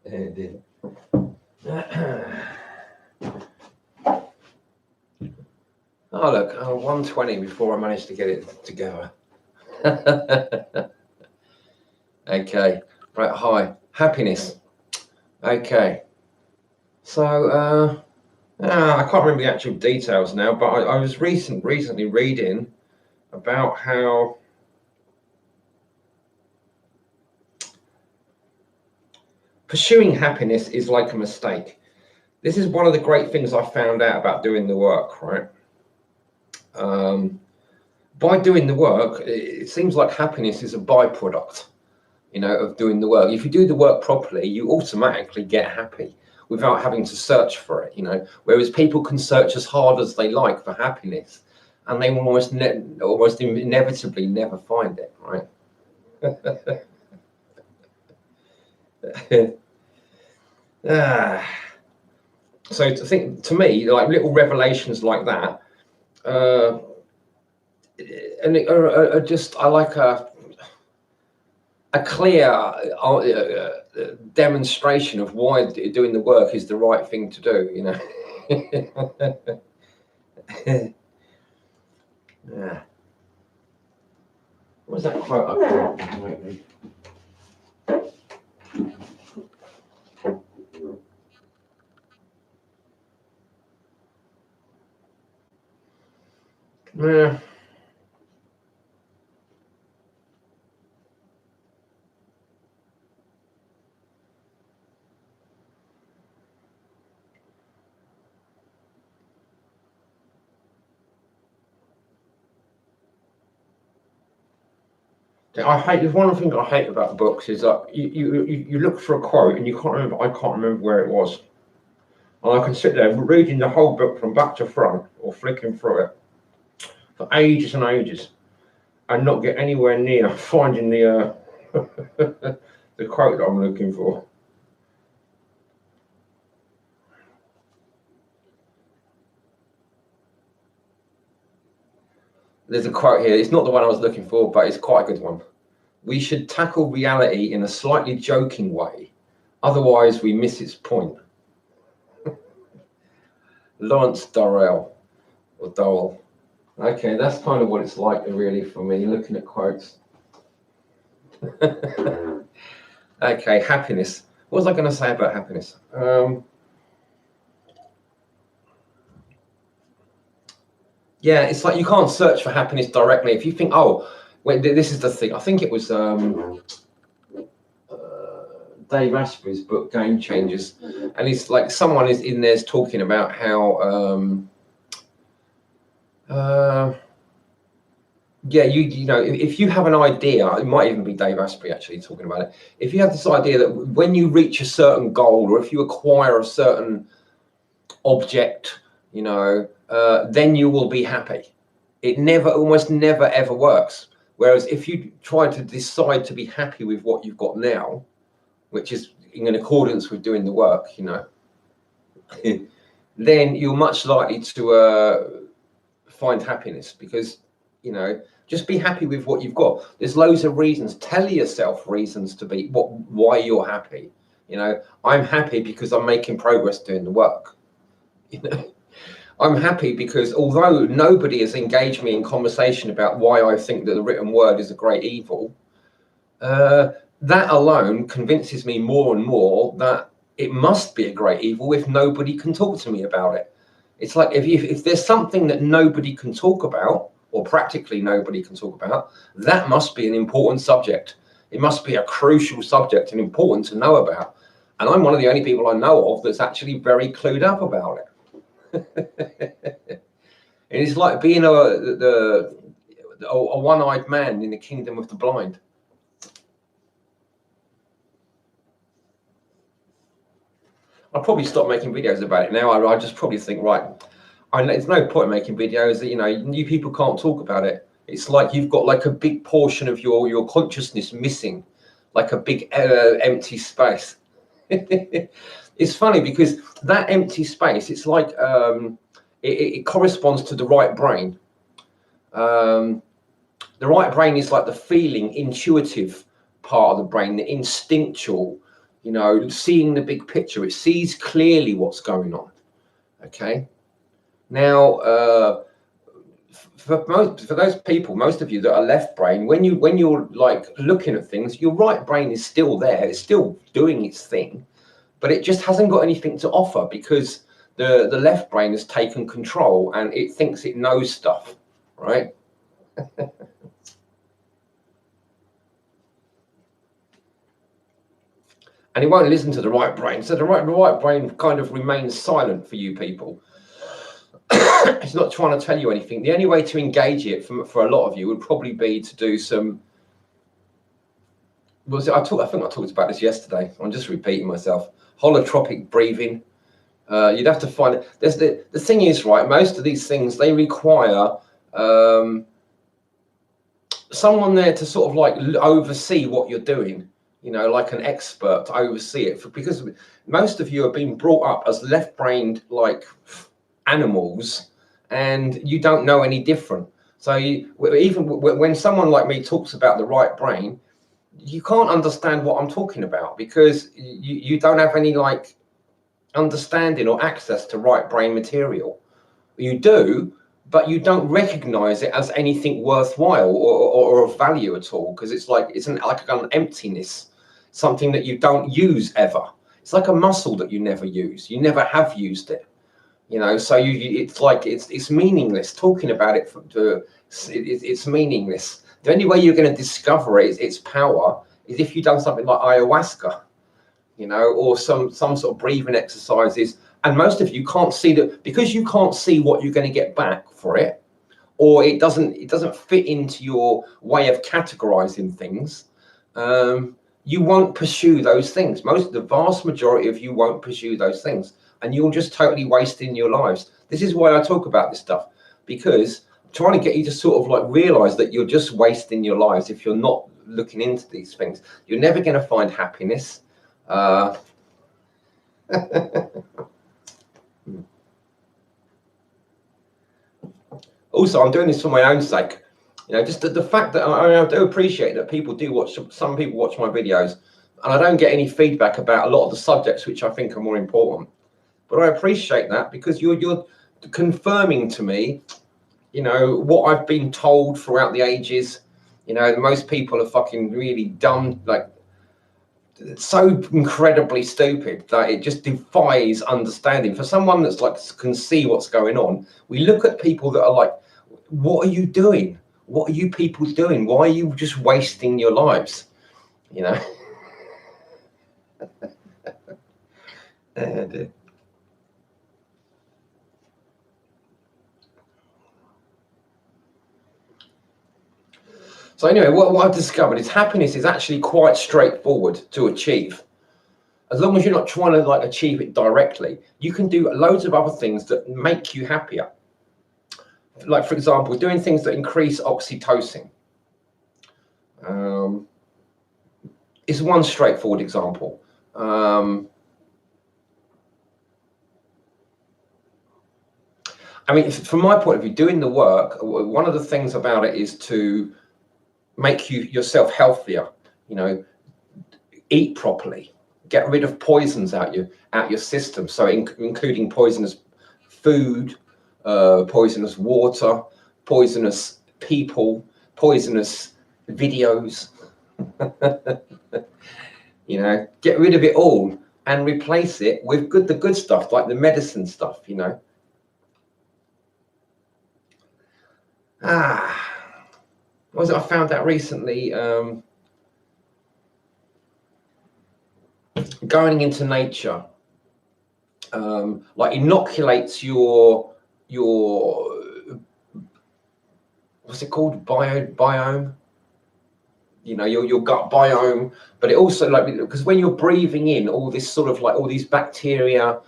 It did. Oh look, 120 before I managed to get it together. Okay, right. Hi, happiness. Okay, so I can't remember the actual details now, but I was recently reading about how pursuing happiness is like a mistake. This is one of the great things I found out about doing the work, right? By doing the work, it seems like happiness is a byproduct, of doing the work. If you do the work properly, you automatically get happy without having to search for it, Whereas people can search as hard as they like for happiness, and they will almost inevitably never find it, right? So to me, like little revelations like that, and are just I like a clear demonstration of why doing the work is the right thing to do, Yeah. What was that quote I quoted lately? Yeah. I hate. One of the things I hate about books is that you look for a quote and you can't remember. I can't remember where it was, and I can sit there reading the whole book from back to front or flicking through it for ages and ages, and not get anywhere near finding the the quote that I'm looking for. There's a quote here. It's not the one I was looking for, but it's quite a good one. We should tackle reality in a slightly joking way, otherwise we miss its point. Lawrence Durrell or Dowell. Okay, that's kind of what it's like really for me, looking at quotes. Okay, happiness. What was I going to say about happiness? Yeah, it's like you can't search for happiness directly. If you think, oh, wait, this is the thing. I think it was Dave Asprey's book, Game Changers, and it's like someone is in there's talking about how yeah, if you have an idea, it might even be Dave Asprey actually talking about it. If you have this idea that when you reach a certain goal or if you acquire a certain object, then you will be happy. It almost never ever works. Whereas if you try to decide to be happy with what you've got now, which is in accordance with doing the work, then you're much likely to find happiness because, just be happy with what you've got. There's loads of reasons. Tell yourself reasons to be why you're happy. I'm happy because I'm making progress doing the work. I'm happy because although nobody has engaged me in conversation about why I think that the written word is a great evil, that alone convinces me more and more that it must be a great evil if nobody can talk to me about it. It's like if there's something that nobody can talk about, or practically nobody can talk about, that must be an important subject. It must be a crucial subject and important to know about. And I'm one of the only people I know of that's actually very clued up about it. And it's like being a one-eyed man in the kingdom of the blind. I'll probably stop making videos about it now. I just probably think, right, there's no point in making videos that, you people can't talk about it. It's like you've got like a big portion of your consciousness missing, like a big empty space. It's funny because that empty space, it's like it corresponds to the right brain. The right brain is like the feeling, intuitive part of the brain, the instinctual, you know, seeing the big picture. It sees clearly what's going on. Okay. Now, for those people, most of you that are left brain, when you're like looking at things, your right brain is still there. It's still doing its thing, but it just hasn't got anything to offer because the left brain has taken control and it thinks it knows stuff, right? And it won't listen to the right brain. So the right brain kind of remains silent for you people. It's not trying to tell you anything. The only way to engage it for a lot of you would probably be to do some. I think I talked about this yesterday. I'm just repeating myself. Holotropic breathing. You'd have to find it. There's the thing is, right, most of these things, they require someone there to sort of like oversee what you're doing, you know, like an expert to oversee it, because most of you have been brought up as left-brained like animals and you don't know any different. So even when someone like me talks about the right brain, you can't understand what I'm talking about because you don't have any like understanding or access to right brain material. You do, but you don't recognize it as anything worthwhile or of value at all, because it's like it's like an emptiness, something that you don't use ever. It's like a muscle that you never use. You never have used it, you know. So it's like it's meaningless talking about it. It's meaningless. The only way you're going to discover its power is if you've done something like ayahuasca, you know, or some sort of breathing exercises. And most of you can't see that because you can't see what you're going to get back for it, or it doesn't fit into your way of categorizing things. You won't pursue those things. The vast majority of you won't pursue those things, and you're just totally wasting your lives. This is why I talk about this stuff, because I'm trying to get you to sort of like realize that you're just wasting your lives if you're not looking into these things. You're never going to find happiness. Also, I'm doing this for my own sake. You know, just the fact that I do appreciate that people do watch. Some people watch my videos, and I don't get any feedback about a lot of the subjects which I think are more important. But I appreciate that because you're confirming to me, you know, what I've been told throughout the ages. You know, most people are fucking really dumb, like so incredibly stupid that it just defies understanding. For someone that's like can see what's going on, we look at people that are like, what are you doing? What are you people doing? Why are you just wasting your lives? You know. So anyway, what I've discovered is happiness is actually quite straightforward to achieve. As long as you're not trying to like achieve it directly, you can do loads of other things that make you happier. Like, for example, doing things that increase oxytocin. Is one straightforward example. I mean, from my point of view, doing the work, one of the things about it is to make yourself healthier. You know, eat properly, get rid of poisons out your system. So including poisonous food, poisonous water, poisonous people, poisonous videos. You know, get rid of it all and replace it with the good stuff, like the medicine stuff, you know. What was it I found out recently? Going into nature like inoculates your what's it called, biome, you know, your gut biome. But it also, like, because when you're breathing in all this sort of like all these bacteria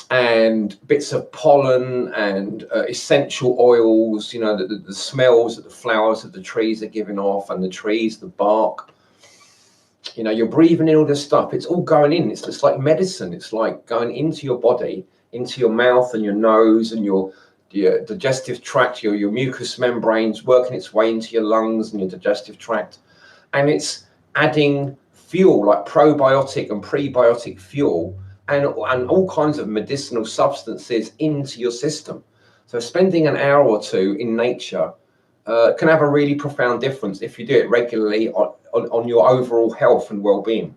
and bits of pollen and essential oils, you know, the smells that the flowers of the trees are giving off, and the trees, the bark, you know, you're breathing in all this stuff. It's all going in. It's just like medicine. It's like going into your body, into your mouth and your nose and your digestive tract, your mucous membranes, working its way into your lungs and your digestive tract. And it's adding fuel like probiotic and prebiotic fuel and all kinds of medicinal substances into your system. So spending an hour or two in nature can have a really profound difference if you do it regularly on your overall health and well-being.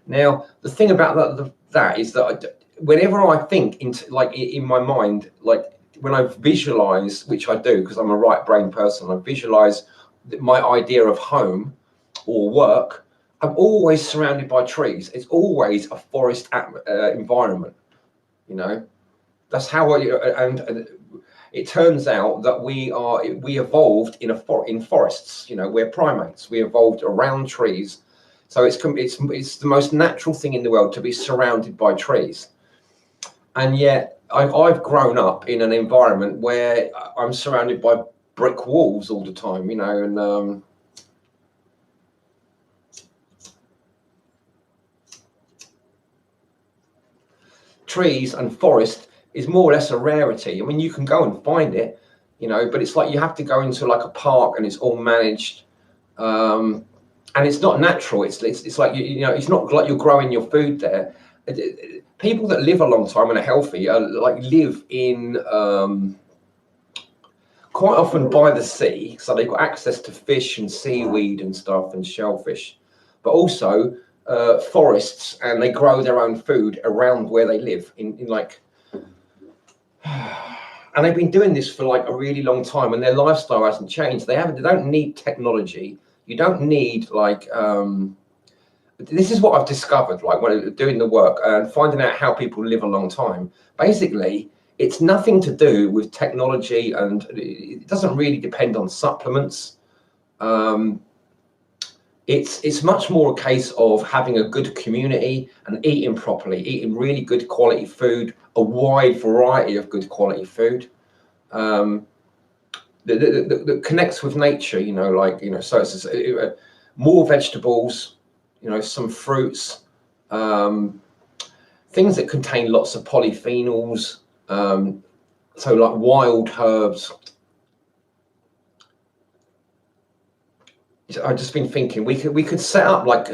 Now, the thing about that is that whenever I think in my mind, like when I visualize, which I do because I'm a right brain person, I visualize my idea of home or work, I'm always surrounded by trees. It's always a forest environment, you know. That's how and it turns out that we evolved in forests. You know, we're primates. We evolved around trees, so it's the most natural thing in the world to be surrounded by trees. And yet, I've grown up in an environment where I'm surrounded by brick walls all the time. You know, and trees and forest is more or less a rarity. I mean, you can go and find it, you know, but it's like you have to go into like a park and it's all managed, and it's not natural. It's like you know, it's not like you're growing your food there. People that live a long time and are healthy live in quite often by the sea, so they've got access to fish and seaweed and stuff and shellfish, but also forests, and they grow their own food around where they live in like. And they've been doing this for like a really long time, and their lifestyle hasn't changed. They don't need technology. You don't need like this is what I've discovered, like when doing the work and finding out how people live a long time. Basically, it's nothing to do with technology, and it doesn't really depend on supplements. It's much more a case of having a good community and eating properly, eating really good quality food, a wide variety of good quality food that connects with nature, you know, like, you know, so it's more vegetables, you know, some fruits, things that contain lots of polyphenols, so like wild herbs. I've just been thinking we could set up like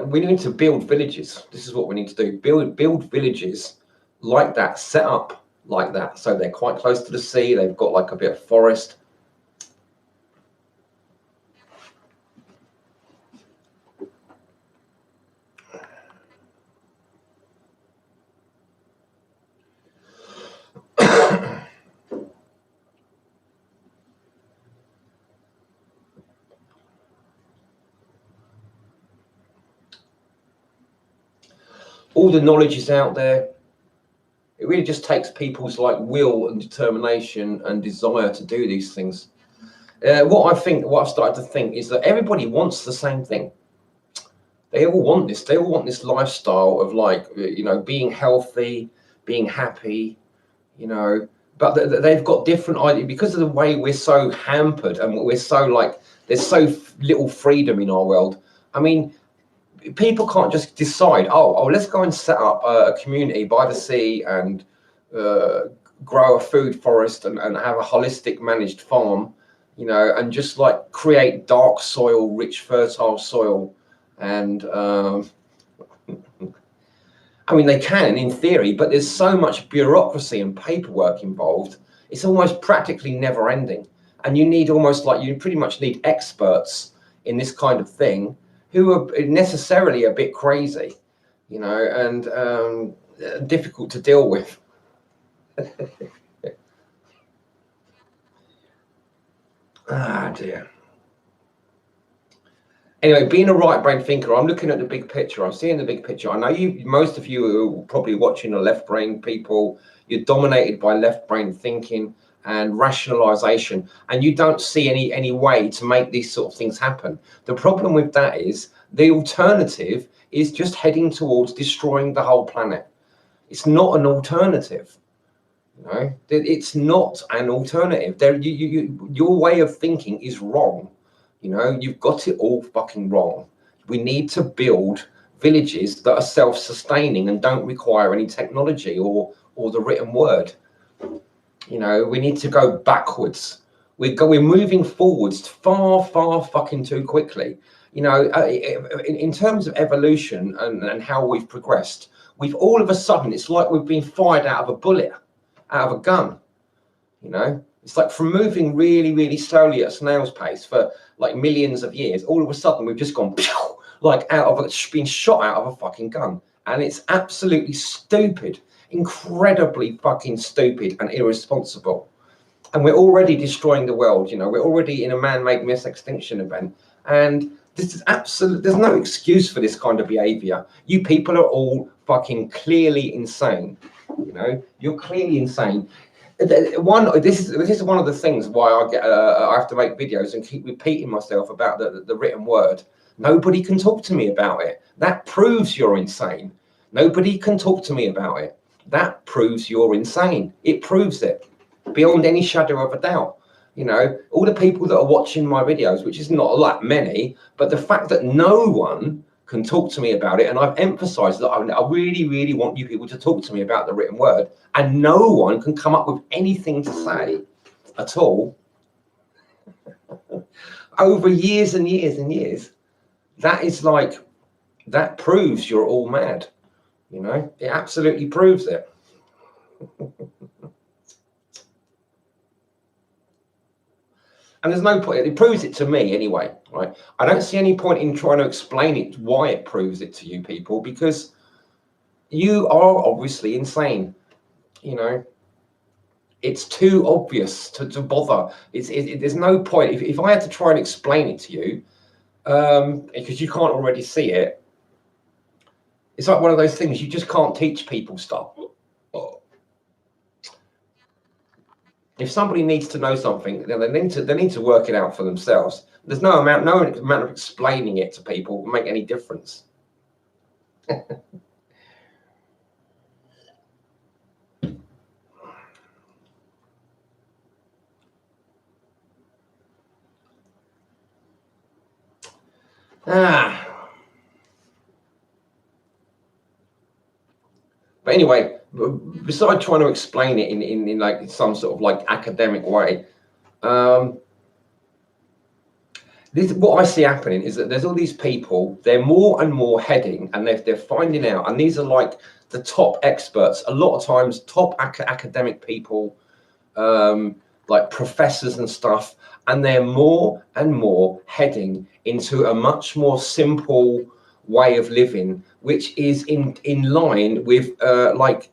we need to build villages. This is what we need to do: build villages like that, set up like that, so they're quite close to the sea. They've got like a bit of forest. All the knowledge is out there. It really just takes people's like will and determination and desire to do these things. What I've started to think is that everybody wants the same thing. They all want this. They all want this lifestyle of like, you know, being healthy, being happy, you know. But they've got different ideas because of the way we're so hampered and we're so like there's so little freedom in our world. I mean, people can't just decide, oh, let's go and set up a community by the sea and grow a food forest and have a holistic managed farm, you know, and just like create dark soil, rich, fertile soil. And I mean, they can in theory, but there's so much bureaucracy and paperwork involved. It's almost practically never ending. And you pretty much need experts in this kind of thing who are necessarily a bit crazy, you know, and difficult to deal with. Ah, dear. Anyway, being a right brain thinker, I'm looking at the big picture. I'm seeing the big picture. I know most of you are probably watching are left brain people. You're dominated by left brain thinking and rationalization, and you don't see any way to make these sort of things happen. The problem with that is the alternative is just heading towards destroying the whole planet. It's not an alternative. You know, it's not an alternative. Your way of thinking is wrong. You know, you've got it all fucking wrong. We need to build villages that are self-sustaining and don't require any technology or the written word. You know, we need to go backwards. We're moving forwards far, far fucking too quickly. You know, in terms of evolution and how we've progressed, we've all of a sudden, it's like we've been fired out of a bullet, out of a gun. You know, it's like from moving really, really slowly at a snail's pace for like millions of years, all of a sudden we've just gone pew, like out of been shot out of a fucking gun. And it's absolutely stupid, incredibly fucking stupid and irresponsible. And we're already destroying the world. You know, we're already in a man-made mass extinction event. And this is absolute, there's no excuse for this kind of behavior. You people are all fucking clearly insane. You know, you're clearly insane. This is one of the things why I have to make videos and keep repeating myself about the written word. Nobody can talk to me about it. That proves you're insane. Nobody can talk to me about it. That proves you're insane. It proves it beyond any shadow of a doubt. You know, all the people that are watching my videos, which is not that many, but the fact that no one can talk to me about it, and I've emphasized that I really, really want you people to talk to me about the written word, and no one can come up with anything to say at all over years and years and years. That is like, that proves you're all mad. You know, it absolutely proves it. And there's no point, it proves it to me anyway, right? I don't see any point in trying to explain it, why it proves it to you people, because you are obviously insane. You know, it's too obvious to bother. There's no point. If I had to try and explain it to you, because you can't already see it, it's like one of those things, you just can't teach people stuff. If somebody needs to know something, then they need to work it out for themselves. There's no amount of explaining it to people will make any difference. But anyway, besides trying to explain it in like some sort of like academic way, what I see happening is that there's all these people, they're more and more heading, and they're finding out, and these are like the top experts, a lot of times top academic people, like professors and stuff, and they're more and more heading into a much more simple way of living, which is in line with like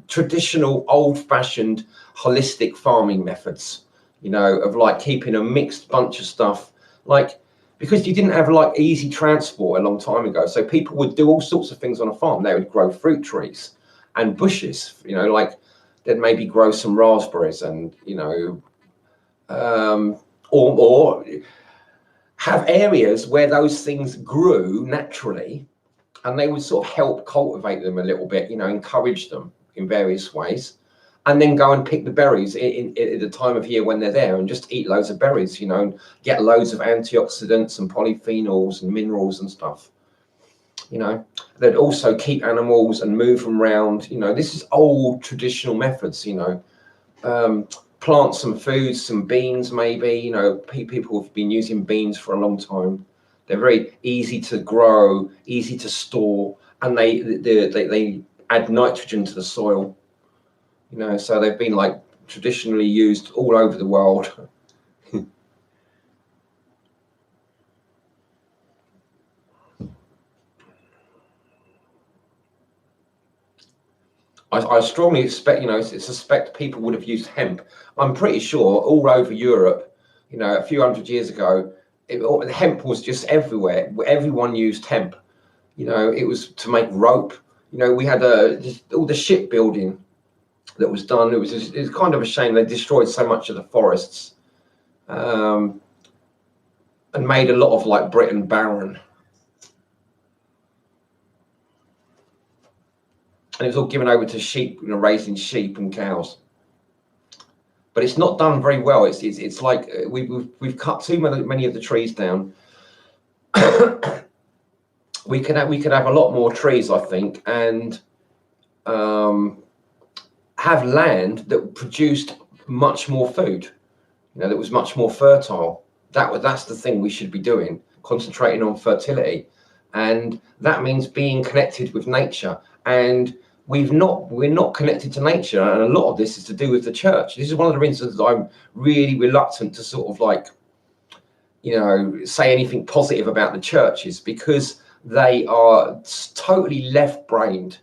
traditional old-fashioned holistic farming methods, you know, of like keeping a mixed bunch of stuff, like, because you didn't have like easy transport a long time ago, so people would do all sorts of things on a farm. They would grow fruit trees and bushes, you know, like they'd maybe grow some raspberries, and you know, or have areas where those things grew naturally, and they would sort of help cultivate them a little bit, you know, encourage them in various ways, and then go and pick the berries in the time of year when they're there, and just eat loads of berries, you know, and get loads of antioxidants and polyphenols and minerals and stuff. You know, they'd also keep animals and move them around. You know, this is old traditional methods, you know. Plant some foods, some beans maybe, you know, people have been using beans for a long time. They're very easy to grow, easy to store, and they add nitrogen to the soil. You know, so they've been like traditionally used all over the world. I strongly expect, you know, suspect people would have used hemp. I'm pretty sure all over Europe, you know, a few hundred years ago, hemp was just everywhere. Everyone used hemp. You know, it was to make rope. You know, we had just all the shipbuilding that was done. It was kind of a shame they destroyed so much of the forests, and made a lot of like Britain barren. And it was all given over to sheep, you know, raising sheep and cows. But it's not done very well. It's like we've cut too many of the trees down. we could have a lot more trees, I think, and have land that produced much more food. that was much more fertile. That's the thing we should be doing, concentrating on fertility, and that means being connected with nature. And we're not connected to nature, and a lot of this is to do with the church. This is one of the reasons that I'm really reluctant to sort of like, say anything positive about the churches, because they are totally left-brained,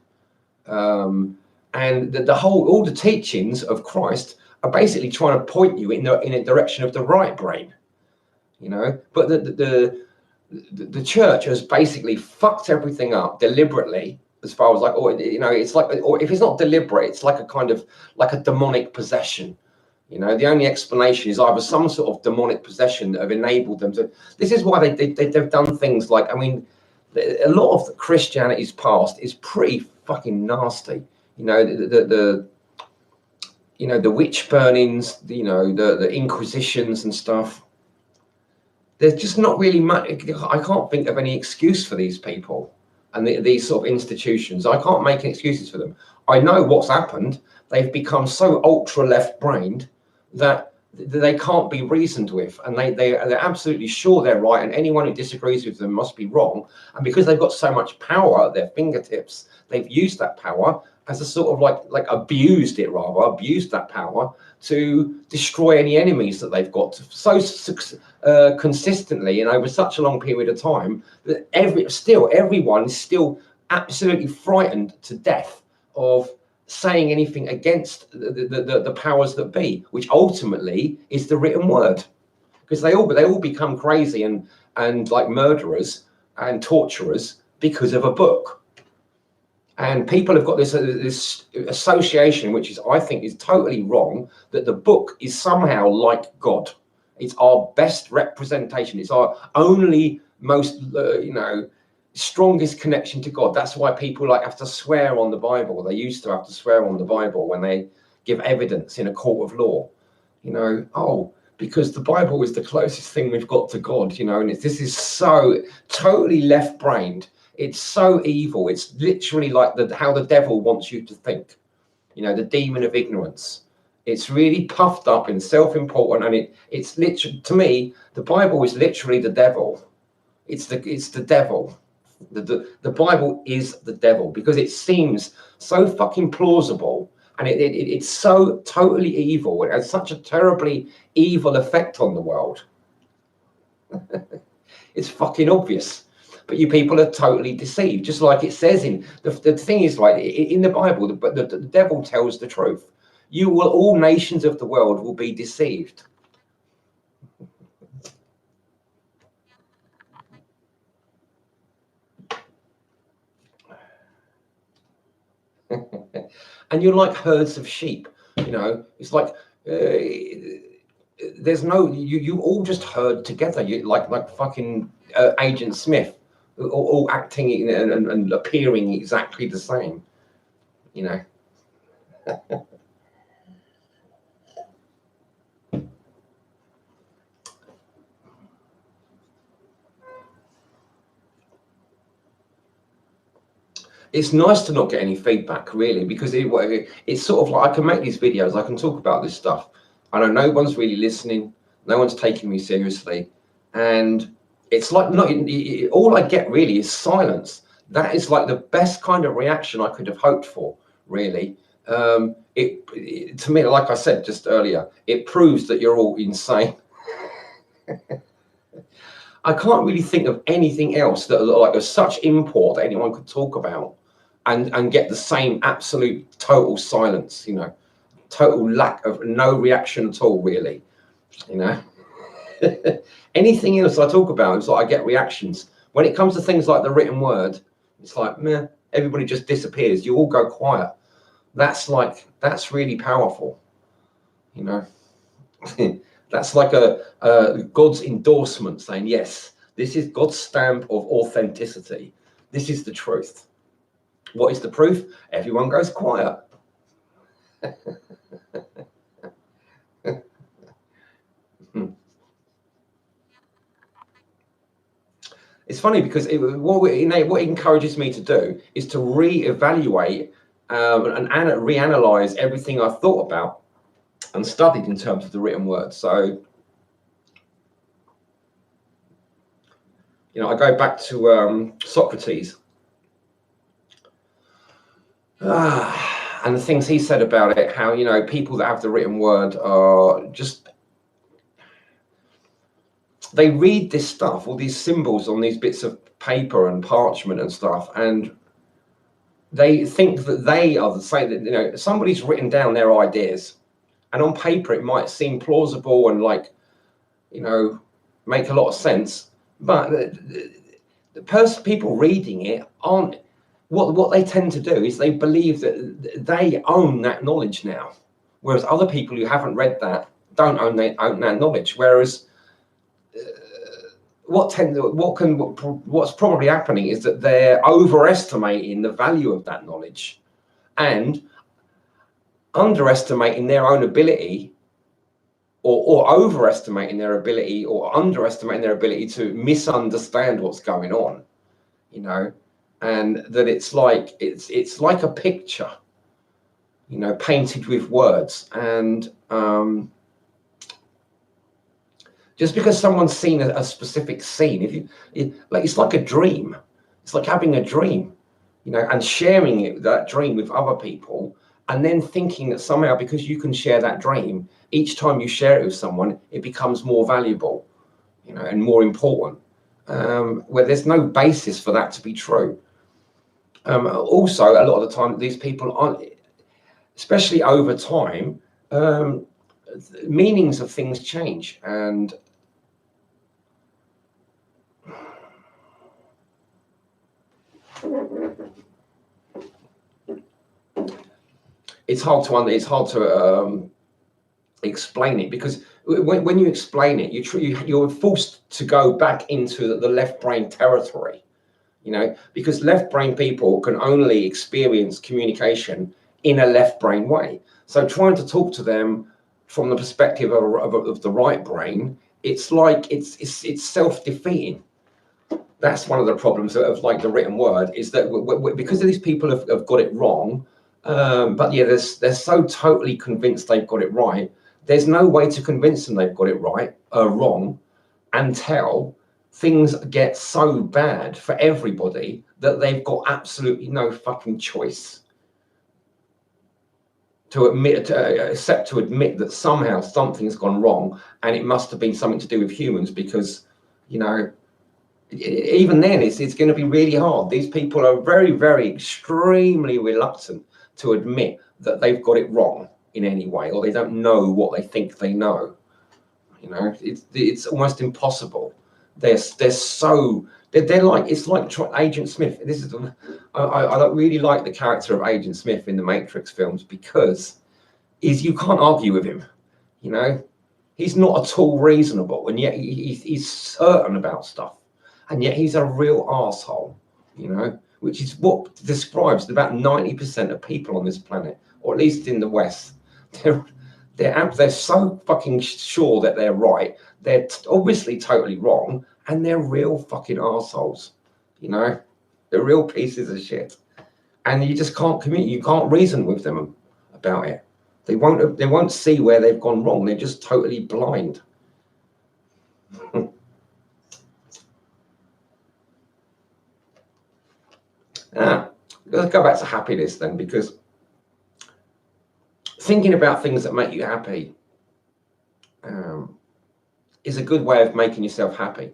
and all the teachings of Christ are basically trying to point you in a direction of the right brain, But the church has basically fucked everything up deliberately, as far as like, it's like, or if it's not deliberate, it's like a kind of like a demonic possession. The only explanation is either some sort of demonic possession that have enabled them to. This is why they've done things like, a lot of Christianity's past is pretty fucking nasty. The witch burnings, the Inquisitions and stuff. There's just not really much. I can't think of any excuse for these people and these sort of institutions. I can't make any excuses for them. I know what's happened. They've become so ultra left-brained that they can't be reasoned with, and they're absolutely sure they're right, and anyone who disagrees with them must be wrong. And because they've got so much power at their fingertips, they've used that power as a sort of like abused that power to destroy any enemies that they've got so consistently and over such a long period of time that everyone is still absolutely frightened to death of saying anything against the powers that be, which ultimately is the written word, because they all become crazy and like murderers and torturers because of a book. And people have got this association, which I think is totally wrong, that the book is somehow like God. It's our best representation. It's our only most, strongest connection to God. That's why people have to swear on the Bible. They used to have to swear on the Bible when they give evidence in a court of law. Because the Bible is the closest thing we've got to God. And this is so totally left-brained. It's so evil. It's literally like how the devil wants you to think. The demon of ignorance. It's really puffed up and self-important, and it's literally, to me, the Bible is literally the devil. It's the devil. The Bible is the devil, because it seems so fucking plausible, and it's so totally evil. It has such a terribly evil effect on the world. It's fucking obvious. But you people are totally deceived, just like it says in the thing is, like in the Bible, the devil tells the truth. All nations of the world will be deceived. And you're like herds of sheep. It's like there's no you all just herd together. You like fucking Agent Smith. All acting and appearing exactly the same, It's nice to not get any feedback, really, because it's sort of like I can make these videos, I can talk about this stuff. I know no one's really listening, no one's taking me seriously, and it's like all I get really is silence. That is like the best kind of reaction I could have hoped for, really. To me, like I said just earlier, it proves that you're all insane. I can't really think of anything else that like of such import that anyone could talk about and get the same absolute total silence, total lack of no reaction at all, really. Anything else I talk about, it's like I get reactions. When it comes to things like the written word, it's like, meh, everybody just disappears. You all go quiet. That's really powerful, That's like a God's endorsement saying, yes, this is God's stamp of authenticity. This is the truth. What is the proof? Everyone goes quiet. It's funny because what it encourages me to do is to reevaluate and reanalyze everything I've thought about. and studied in terms of the written word. So, I go back to Socrates. And the things he said about it, how, people that have the written word are just, they read this stuff, all these symbols on these bits of paper and parchment and stuff, and they think that they are the same, that, somebody's written down their ideas, and on paper it might seem plausible and make a lot of sense, but the people reading it aren't. What they tend to do is they believe that they own that knowledge now, whereas other people who haven't read that don't own that knowledge. Whereas what's probably happening is that they're overestimating the value of that knowledge and underestimating their own ability, or overestimating their ability, or underestimating their ability to misunderstand what's going on, and that it's like a picture, painted with words. And just because someone's seen a specific scene, it's like a dream. It's like having a dream, and sharing that dream with other people, and then thinking that somehow, because you can share that dream, each time you share it with someone, it becomes more valuable, and more important, where there's no basis for that to be true. Also, a lot of the time, these people aren't, especially over time, meanings of things change, and it's hard to explain it, because when you explain it, you're forced to go back into the left brain territory. Because left brain people can only experience communication in a left brain way. So trying to talk to them from the perspective of the right brain, it's like it's self-defeating. That's one of the problems of the written word, is that because these people have got it wrong, but yeah, they're so totally convinced they've got it right. There's no way to convince them they've got it right wrong, until things get so bad for everybody that they've got absolutely no fucking choice to admit that somehow something's gone wrong, and it must have been something to do with humans, because even then it's going to be really hard. These people are very, very extremely reluctant to admit that they've got it wrong in any way, or they don't know what they think they know. It's almost impossible. They're like, it's like Agent Smith. I don't really like the character of Agent Smith in the Matrix films, because you can't argue with him. He's not at all reasonable, and yet he's certain about stuff, and yet he's a real asshole. Which is what describes about 90% of people on this planet, or at least in the West. They're so fucking sure that they're right. They're obviously totally wrong, and they're real fucking assholes. They're real pieces of shit, and you just can't communicate. You can't reason with them about it. They won't see where they've gone wrong. They're just totally blind. Let's go back to happiness then, because thinking about things that make you happy is a good way of making yourself happy.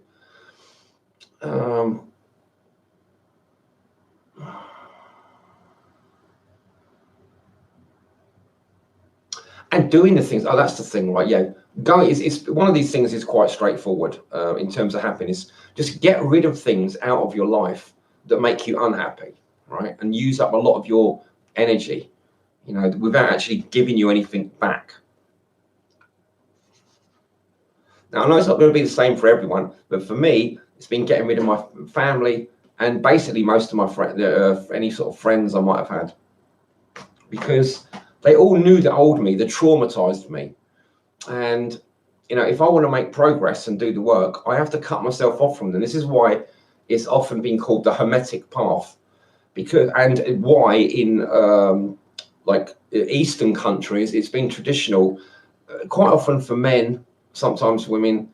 And doing the things, that's the thing, right? Yeah, it's one of these things is quite straightforward in terms of happiness. Just get rid of things out of your life that make you unhappy, right? And use up a lot of your energy, without actually giving you anything back. Now, I know it's not going to be the same for everyone, but for me, it's been getting rid of my family and basically most of my friends, any sort of friends I might have had, because they all knew the old me, that traumatized me. And, if I want to make progress and do the work, I have to cut myself off from them. This is why it's often been called the Hermetic path, and why in Eastern countries, it's been traditional quite often for men, sometimes women,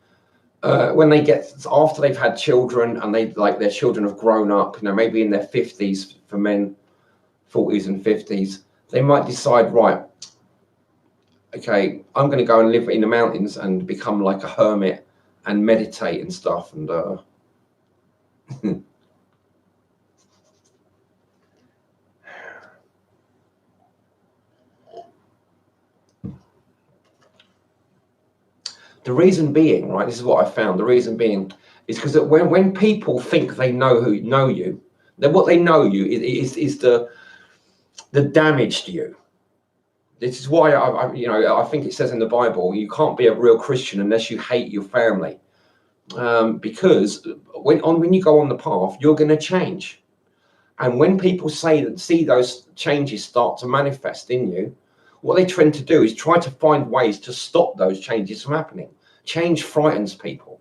when they get, after they've had children and they like their children have grown up, you know, maybe in their 50s for men, 40s and 50s, they might decide, right, okay, I'm going to go and live in the mountains and become like a hermit and meditate and stuff. And the reason being, right, this is what I found. The reason being is because when people think they know you, then what they know you is the damage to you. This is why I think it says in the Bible, you can't be a real Christian unless you hate your family, because when you go on the path, you're going to change, and when people see those changes start to manifest in you, what they tend to do is try to find ways to stop those changes from happening. Change frightens people.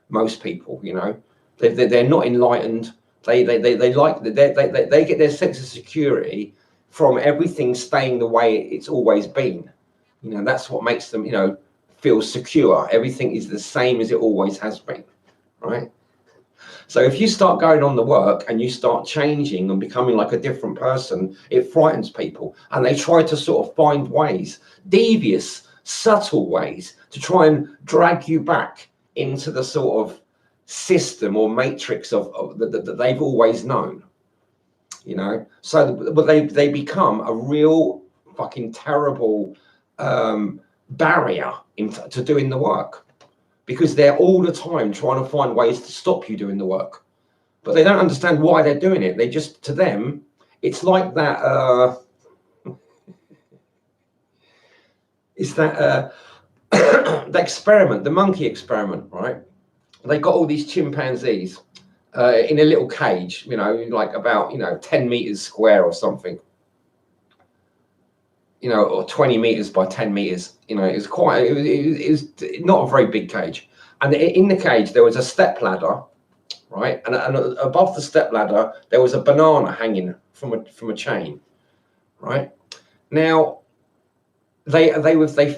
Most people, you know, they're not enlightened. They get their sense of security from everything staying the way it's always been. You know, that's what makes them, you know, feel secure. Everything is the same as it always has been, right? So if you start going on the work and you start changing and becoming like a different person, it frightens people, and they try to sort of find ways, devious, subtle ways, to try and drag you back into the sort of system or matrix of that they've always known, you know. So but they become a real fucking terrible barrier to doing the work, because they're all the time trying to find ways to stop you doing the work, but they don't understand why they're doing it. They just, to them, it's like that it's that the experiment, the monkey experiment, right? They got all these chimpanzees in a little cage, you know, like about, you know, 10 meters square or something, you know, or 20 meters by 10 meters. You know, it was not a very big cage. And in the cage, there was a step ladder, right? And above the step ladder, there was a banana hanging from a chain, right? Now, they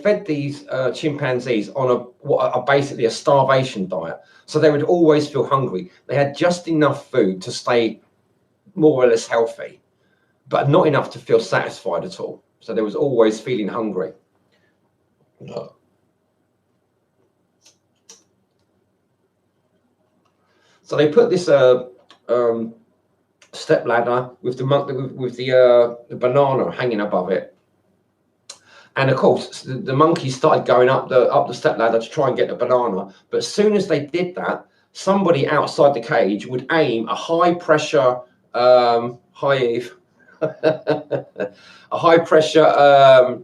fed these chimpanzees on basically a starvation diet. So they would always feel hungry. They had just enough food to stay more or less healthy, but not enough to feel satisfied at all. So there was always feeling hungry. So they put this step ladder with the banana hanging above it, and of course the monkeys started going up the step ladder to try and get the banana. But as soon as they did that, somebody outside the cage would aim a high pressure a high pressure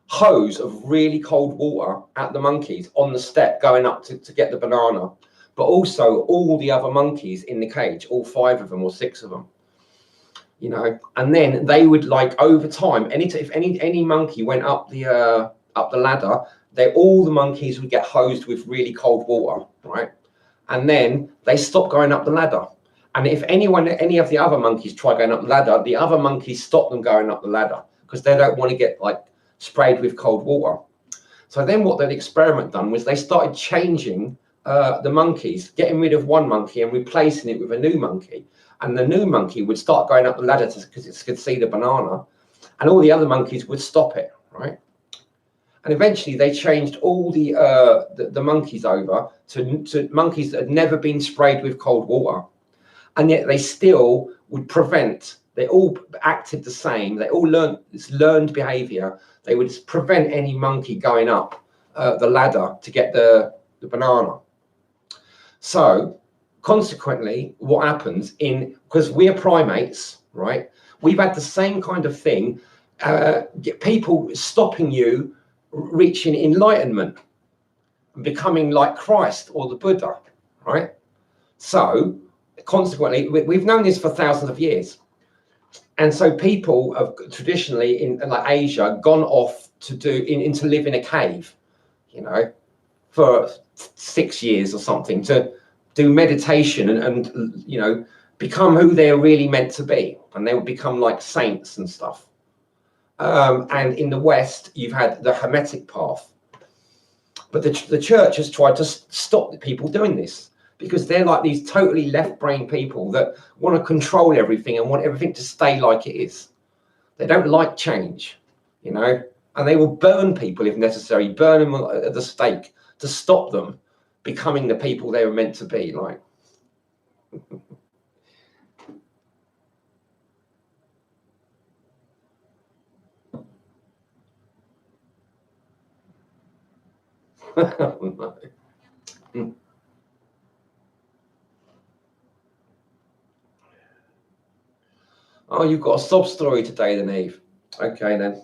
hose of really cold water at the monkeys on the step going up to get the banana, but also all the other monkeys in the cage, all 5 of them or 6 of them, you know. And then they would, like, over time, if any monkey went up the ladder, all the monkeys would get hosed with really cold water, right? And then they stopped going up the ladder. And if any of the other monkeys try going up the ladder, the other monkeys stop them going up the ladder, because they don't want to get, like, sprayed with cold water. So then what that experiment done was they started changing the monkeys, getting rid of one monkey and replacing it with a new monkey. And the new monkey would start going up the ladder because it could see the banana, and all the other monkeys would stop it, right? And eventually they changed all the monkeys over to monkeys that had never been sprayed with cold water, and yet they still would prevent. They all acted the same. They all learned this learned behavior. They would prevent any monkey going up the ladder to get the banana. So consequently, what happens because we're primates, right? We've had the same kind of thing, people stopping you reaching enlightenment, becoming like Christ or the Buddha, right? So consequently, we've known this for thousands of years. And so people have traditionally in like Asia gone off to live in a cave, you know, for 6 years or something, to do meditation and you know, become who they're really meant to be, and they would become like saints and stuff. And in the West, you've had the Hermetic path. But the church has tried to stop people doing this, because they're like these totally left-brain people that want to control everything and want everything to stay like it is. They don't like change, you know, and they will burn people if necessary, burn them at the stake to stop them becoming the people they were meant to be. Like, oh, you've got a sob story today, then, Eve. Okay, then.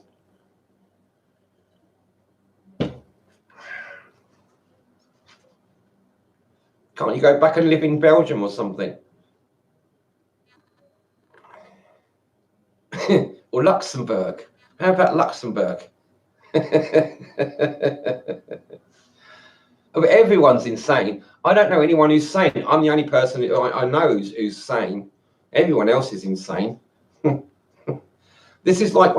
Can't you go back and live in Belgium or something? Or Luxembourg? How about Luxembourg? Everyone's insane. I don't know anyone who's sane. I'm the only person I know who's sane. Everyone else is insane. This is like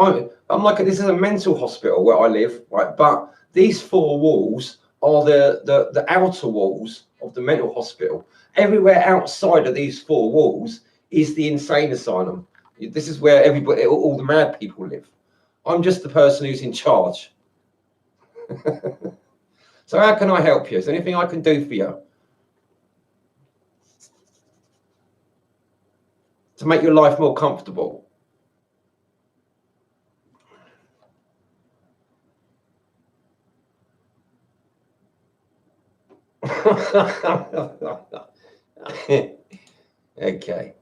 this is a mental hospital where I live, right? But these four walls are the outer walls of the mental hospital. Everywhere outside of these four walls is the insane asylum. This is where everybody, all the mad people live. I'm just the person who's in charge. So how can I help you? Is there anything I can do for you to make your life more comfortable? Okay.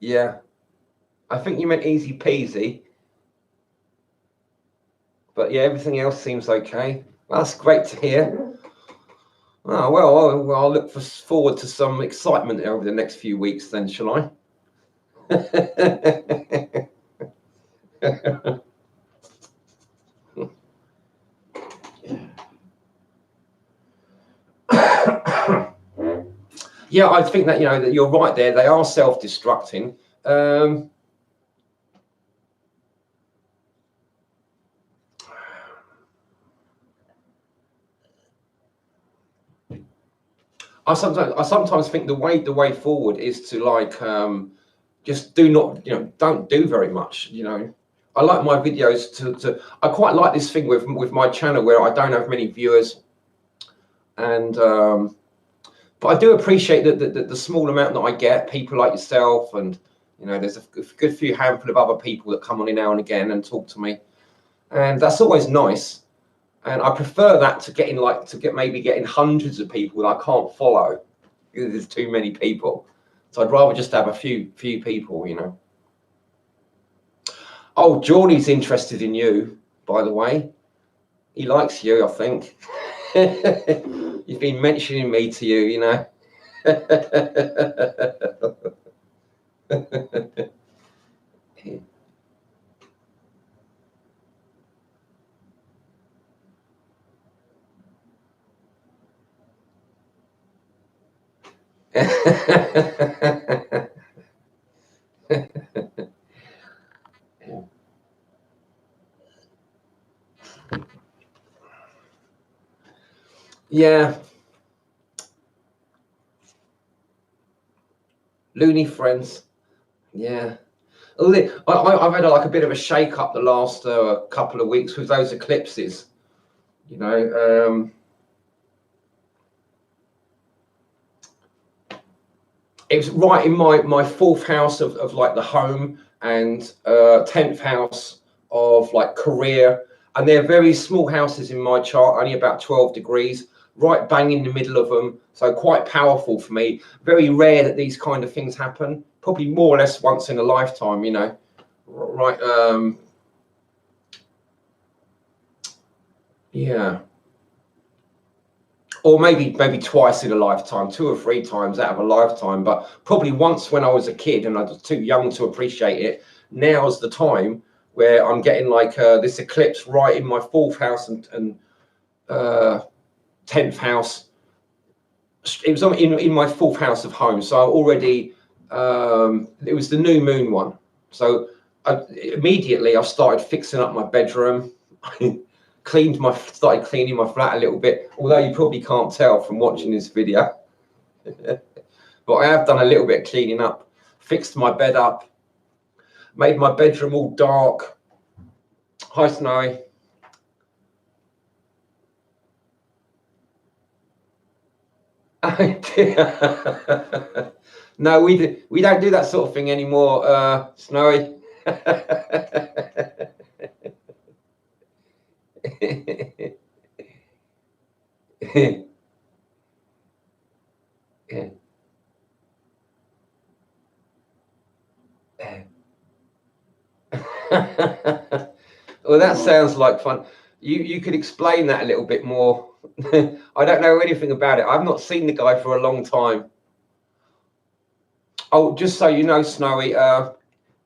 Yeah. I think you meant easy peasy. But yeah, everything else seems okay. Well, that's great to hear. Oh, well, I'll look forward to some excitement over the next few weeks then, shall I? Yeah, I think that, that you're right there. They are self-destructing. I sometimes think the way forward is to like just don't do very much. I like my videos to I quite like this thing with my channel where I don't have many viewers, and but I do appreciate the small amount that I get, people like yourself, and there's a good few handful of other people that come on in now and again and talk to me, and that's always nice. And I prefer that to getting hundreds of people that I can't follow because there's too many people. So I'd rather just have a few people. Oh, Geordie's interested in you, by the way. He likes you, I think. He's been mentioning me to you, Yeah. Loony friends. Yeah. I've had a bit of a shake up the last couple of weeks with those eclipses. It was right in my fourth house of like the home, and 10th house of like career, and they're very small houses in my chart, only about 12 degrees, right bang in the middle of them, so quite powerful for me. Very rare that these kind of things happen, probably more or less once in a lifetime, right. Yeah, or maybe twice in a lifetime, 2 or 3 times out of a lifetime, but probably once when I was a kid and I was too young to appreciate it. Now's the time where I'm getting like this eclipse right in my 4th house and 10th house. It was in my 4th house of home, so already It was the new moon one. So immediately I started fixing up my bedroom. Started cleaning my flat a little bit, although you probably can't tell from watching this video. But I have done a little bit of cleaning up, fixed my bed up, made my bedroom all dark. Hi, Snowy. No, we don't do that sort of thing anymore, Snowy. Yeah. Well, that sounds like fun. You could explain that a little bit more. I don't know anything about it. I've not seen the guy for a long time. Oh, just so you know, Snowy,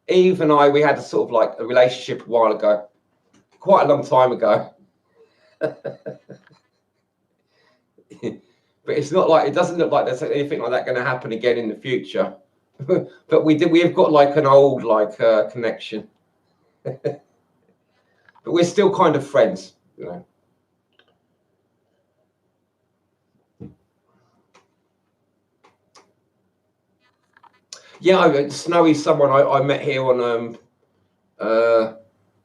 Eve and I, we had a sort of like a relationship a while ago, quite a long time ago. But it's not like, it doesn't look like there's anything like that going to happen again in the future. But we've got like an old connection. But we're still kind of friends, you know. Yeah, Snowy's someone I met here on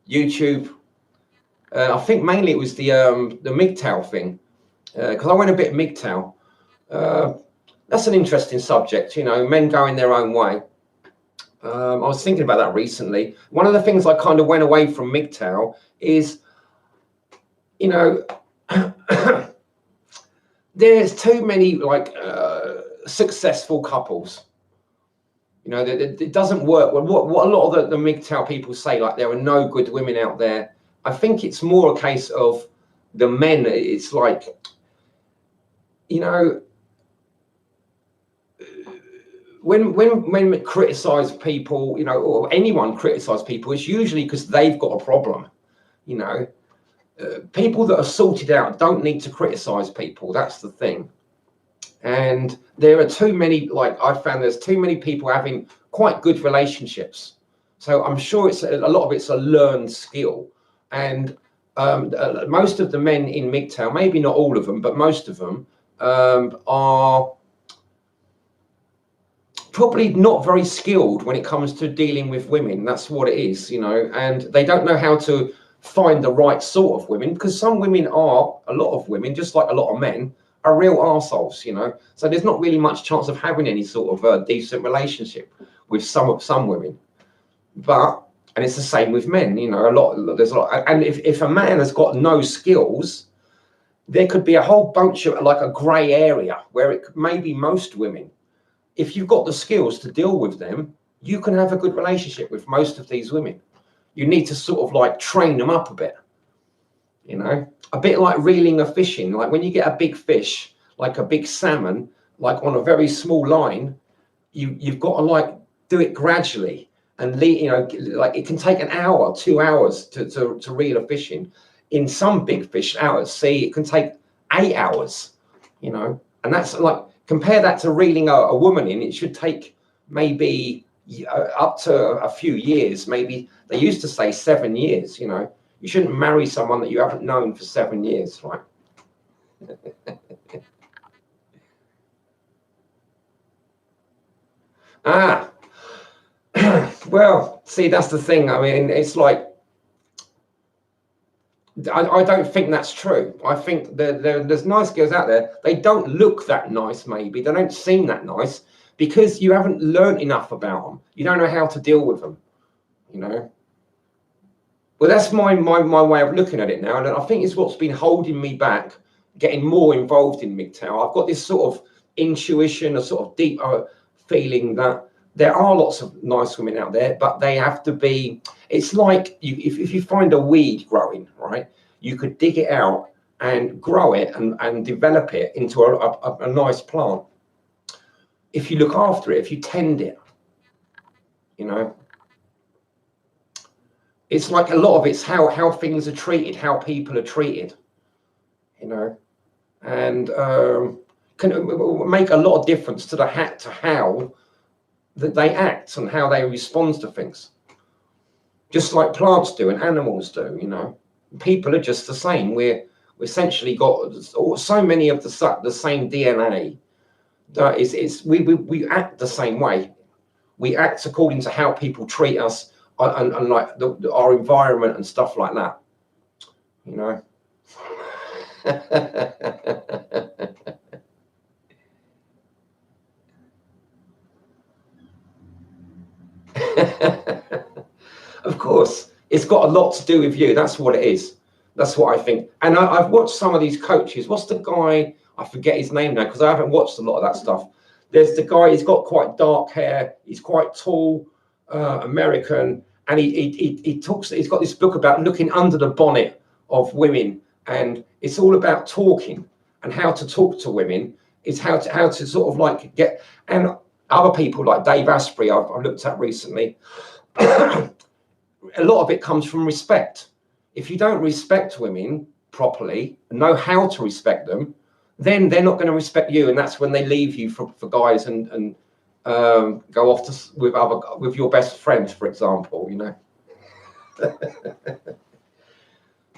YouTube. I think mainly it was the MGTOW thing, because I went a bit MGTOW. That's an interesting subject, you know, men going their own way. I was thinking about that recently. One of the things I kind of went away from MGTOW is, you know, there's too many like successful couples. You know, it doesn't work. What a lot of the MGTOW people say, like there are no good women out there. I think it's more a case of the men. It's like, you know, when men criticize people, you know, or anyone criticize people, it's usually because they've got a problem. You know, people that are sorted out don't need to criticize people. That's the thing. And there are too many, like I found there's too many people having quite good relationships. So I'm sure it's a lot of it's a learned skill. And most of the men in MGTOW, maybe not all of them, but most of them are probably not very skilled when it comes to dealing with women. That's what it is, you know, and they don't know how to find the right sort of women, because some women are, a lot of women, just like a lot of men, are real arseholes, you know. So there's not really much chance of having any sort of decent relationship with some women. But, and it's the same with men, you know, there's a lot. And if a man has got no skills, there could be a whole bunch of like a grey area where it maybe most women, if you've got the skills to deal with them, you can have a good relationship with most of these women. You need to sort of like train them up a bit, you know, a bit like reeling a fish in. Like when you get a big fish, like a big salmon, like on a very small line, you've got to like do it gradually and you know, like it can take an hour, 2 hours to reel a fish in. In some big fish out at sea, it can take 8 hours, you know, and that's like, compare that to reeling a woman in. It should take maybe up to a few years. Maybe they used to say 7 years, you know. You shouldn't marry someone that you haven't known for 7 years, right? Well, see, that's the thing. I mean, it's like, I don't think that's true. I think there's nice girls out there. They don't look that nice, maybe. They don't seem that nice because you haven't learned enough about them. You don't know how to deal with them, you know. Well, that's my way of looking at it now. And I think it's what's been holding me back, getting more involved in MGTOW. I've got this sort of intuition, a sort of deep feeling that there are lots of nice women out there, but they have to be, it's like if you find a weed growing, right, you could dig it out and grow it and develop it into a nice plant. If you look after it, if you tend it, you know, it's like a lot of it's how things are treated, how people are treated, you know, and can make a lot of difference to how that they act and how they respond to things, just like plants do and animals do. You know, people are just the same. We essentially got so many of the same DNA. We act the same way. We act according to how people treat us and like our environment and stuff like that. You know. Of course, it's got a lot to do with you. That's what it is. That's what I think. And I've watched some of these coaches. What's the guy? I forget his name now because I haven't watched a lot of that stuff. There's the guy. He's got quite dark hair. He's quite tall, American, and he talks. He's got this book about looking under the bonnet of women, and it's all about talking and how to talk to women. It's how to sort of like get, and other people like Dave Asprey I've looked at recently. A lot of it comes from respect. If you don't respect women properly, know how to respect them, then they're not going to respect you, and that's when they leave you for guys and go off with your best friends, for example. You know.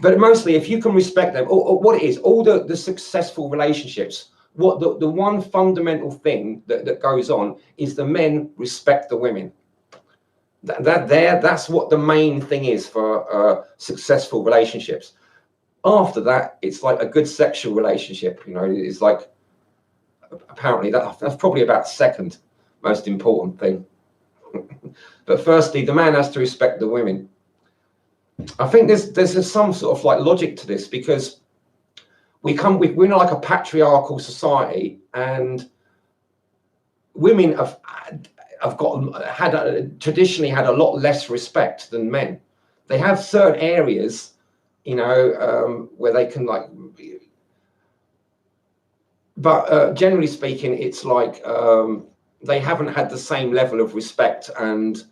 But mostly, if you can respect them, or what it is, all the successful relationships, what the one fundamental thing that goes on is the men respect the women. That's what the main thing is for successful relationships. After that, it's like a good sexual relationship. You know, it's like apparently that's probably about second most important thing. But firstly, the man has to respect the women. I think there's some sort of like logic to this because we're in like a patriarchal society, and women have traditionally had a lot less respect than men. They have certain areas, you know, where they can like, but generally speaking, it's like they haven't had the same level of respect and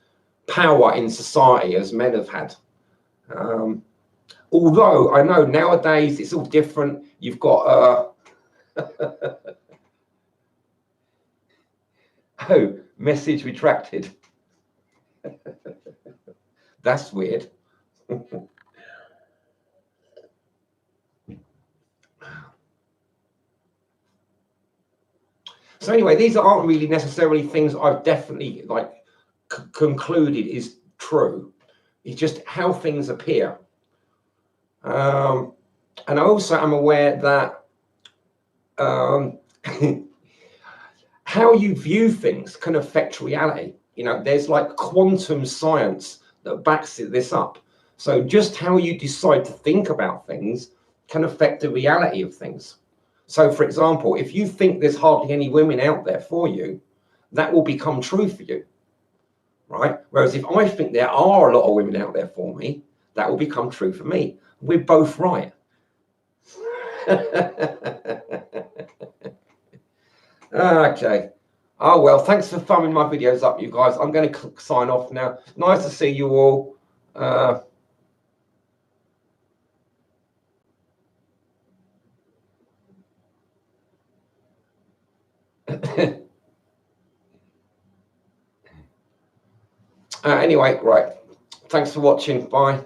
power in society as men have had. Although I know nowadays it's all different. You've got oh, message retracted. That's weird. So anyway, these aren't really necessarily things I've definitely like concluded is true. It's just how things appear. And I also am aware that how you view things can affect reality. You know, there's like quantum science that backs this up. So just how you decide to think about things can affect the reality of things. So, for example, if you think there's hardly any women out there for you, that will become true for you, right? Whereas if I think there are a lot of women out there for me, that will become true for me. We're both right. Okay. Oh, well, thanks for thumbing my videos up, you guys. I'm going to sign off now. Nice to see you all. Anyway, right. Thanks for watching. Bye.